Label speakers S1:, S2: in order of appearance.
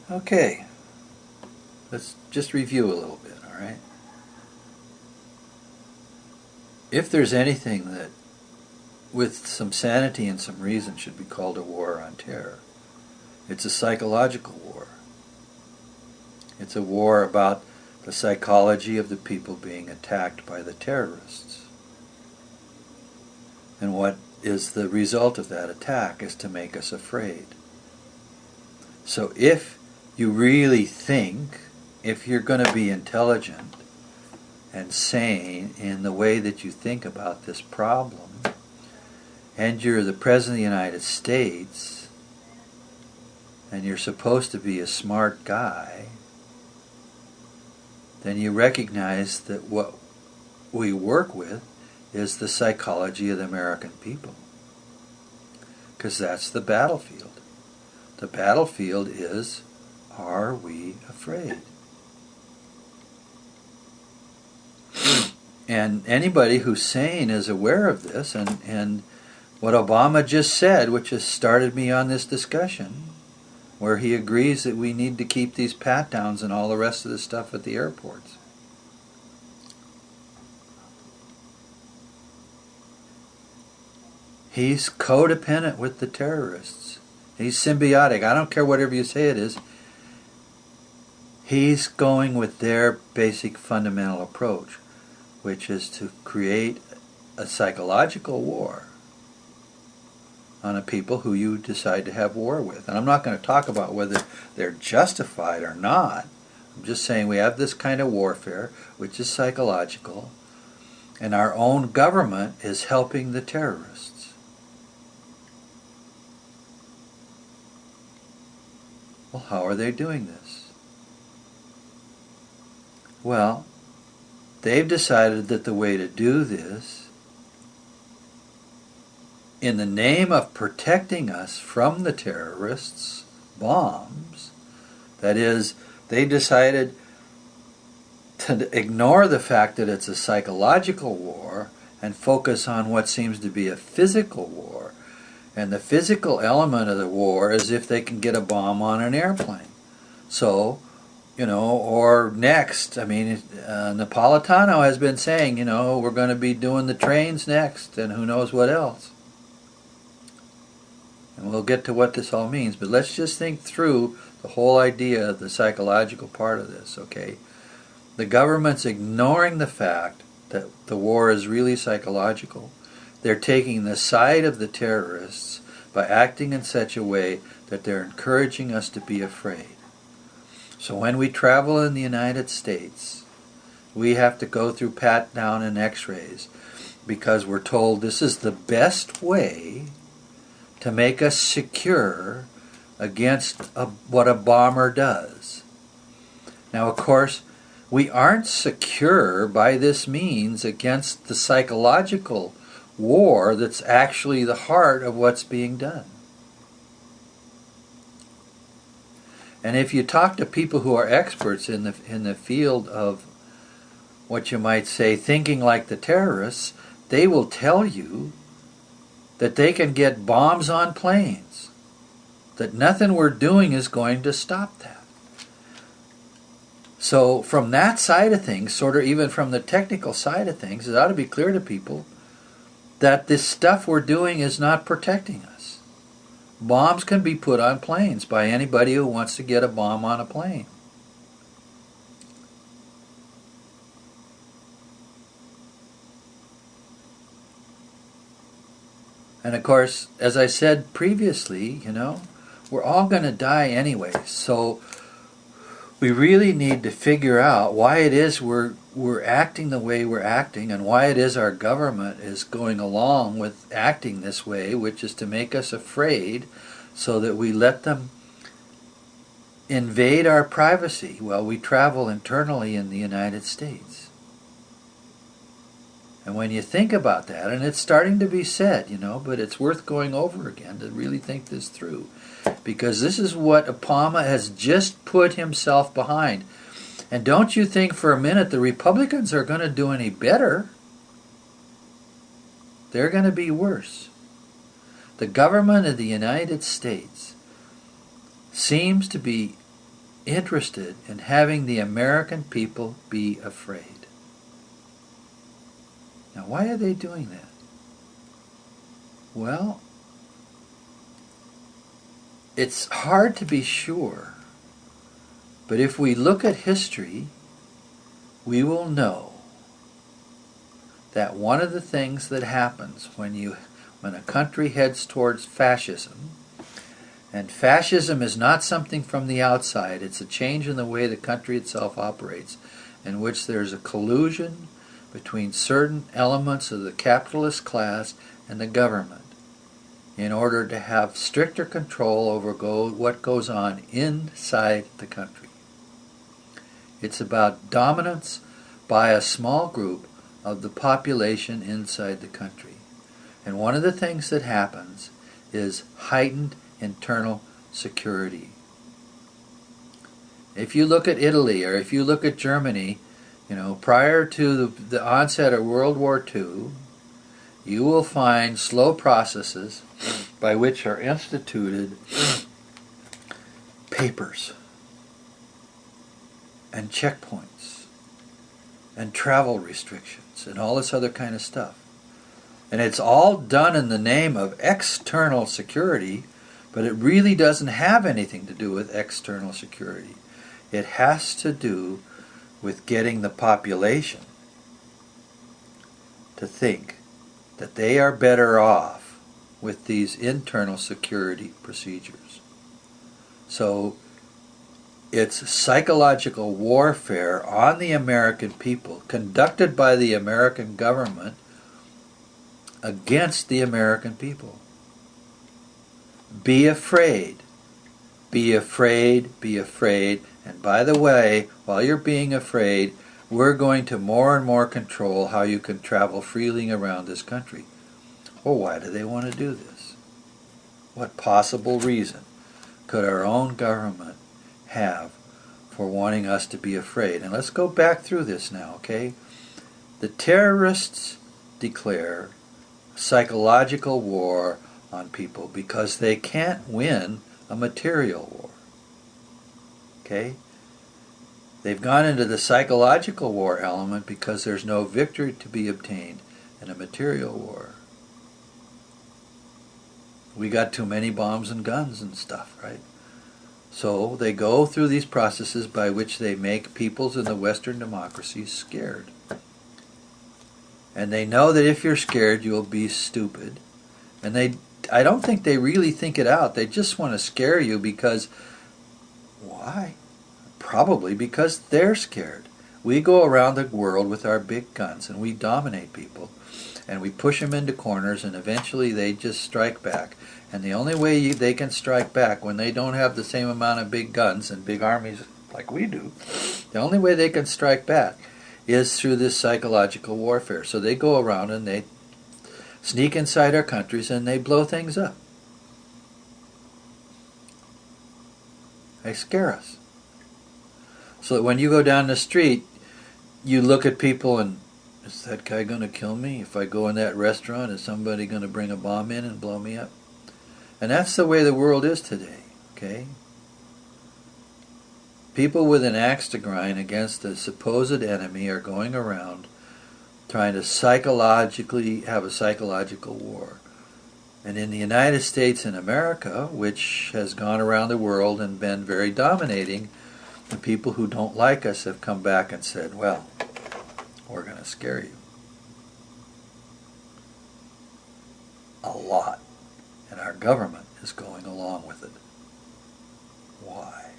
S1: Okay, let's just review a little bit, all right? If there's anything that, with some sanity and some reason, should be called a war on terror, it's a psychological war. It's a war about the psychology of the people being attacked by the terrorists. And what is the result of that attack is to make us afraid. So if you really think, if you're going to be intelligent and sane in the way that you think about this problem, and you're the President of the United States, and you're supposed to be a smart guy, then you recognize that what we work with is the psychology of the American people. Because that's the battlefield. The battlefield is, are we afraid? And anybody who's sane is aware of this, and what Obama just said, which has started me on this discussion, where he agrees that we need to keep these pat-downs and all the rest of the stuff at the airports. He's codependent with the terrorists. He's symbiotic. I don't care whatever you say it is. He's going with their basic fundamental approach, which is to create a psychological war on a people who you decide to have war with. And I'm not going to talk about whether they're justified or not. I'm just saying we have this kind of warfare, which is psychological, and our own government is helping the terrorists. Well, how are they doing this? Well, they've decided that the way to do this, in the name of protecting us from the terrorists' bombs, that is, they decided to ignore the fact that it's a psychological war and focus on what seems to be a physical war. And the physical element of the war is if they can get a bomb on an airplane. So, or next, Napolitano has been saying, we're going to be doing the trains next and who knows what else. And we'll get to what this all means, but let's just think through the whole idea of the psychological part of this, okay? The government's ignoring the fact that the war is really psychological. They're taking the side of the terrorists by acting in such a way that they're encouraging us to be afraid. So when we travel in the United States, we have to go through pat-down and x-rays because we're told this is the best way to make us secure against what a bomber does. Now, of course, we aren't secure by this means against the psychological war that's actually the heart of what's being done. And if you talk to people who are experts in the field of what you might say thinking like the terrorists, they will tell you that they can get bombs on planes, that nothing we're doing is going to stop that. So from that side of things, sort of even from the technical side of things, it ought to be clear to people that this stuff we're doing is not protecting us. Bombs can be put on planes by anybody who wants to get a bomb on a plane. And of course, as I said previously, we're all going to die anyway. So we really need to figure out why it is we're acting the way we're acting and why it is our government is going along with acting this way, which is to make us afraid so that we let them invade our privacy while we travel internally in the United States. And when you think about that, and it's starting to be said, but it's worth going over again to really think this through. Because this is what Obama has just put himself behind. And don't you think for a minute the Republicans are going to do any better. They're going to be worse. The government of the United States seems to be interested in having the American people be afraid. Now, why are they doing that? Well, it's hard to be sure, but if we look at history, we will know that one of the things that happens when a country heads towards fascism, and fascism is not something from the outside, it's a change in the way the country itself operates, in which there's a collusion between certain elements of the capitalist class and the government in order to have stricter control over what goes on inside the country. It's about dominance by a small group of the population inside the country. And one of the things that happens is heightened internal security. If you look at Italy or if you look at Germany, prior to the onset of World War II, you will find slow processes by which are instituted papers and checkpoints and travel restrictions and all this other kind of stuff. And it's all done in the name of external security, but it really doesn't have anything to do with external security. It has to do with getting the population to think that they are better off with these internal security procedures. So it's psychological warfare on the American people, conducted by the American government against the American people. Be afraid. Be afraid, be afraid. And by the way, while you're being afraid, we're going to more and more control how you can travel freely around this country. Well, why do they want to do this? What possible reason could our own government have for wanting us to be afraid? And let's go back through this now, okay? The terrorists declare psychological war on people because they can't win a material war. Okay? They've gone into the psychological war element because there's no victory to be obtained in a material war. We got too many bombs and guns and stuff, right? So they go through these processes by which they make peoples in the Western democracies scared. And they know that if you're scared, you'll be stupid. And I don't think they really think it out. They just want to scare you because, why? Probably because they're scared. We go around the world with our big guns and we dominate people. And we push them into corners and eventually they just strike back. And the only way they can strike back when they don't have the same amount of big guns and big armies like we do, the only way they can strike back is through this psychological warfare. So they go around and they sneak inside our countries and they blow things up. They scare us. So that when you go down the street, you look at people and, is that guy going to kill me? If I go in that restaurant, is somebody going to bring a bomb in and blow me up? And that's the way the world is today, okay? People with an axe to grind against a supposed enemy are going around trying to psychologically have a psychological war. And in the United States and America, which has gone around the world and been very dominating, the people who don't like us have come back and said, well, we're going to scare you. A lot. And our government is going along with it. Why?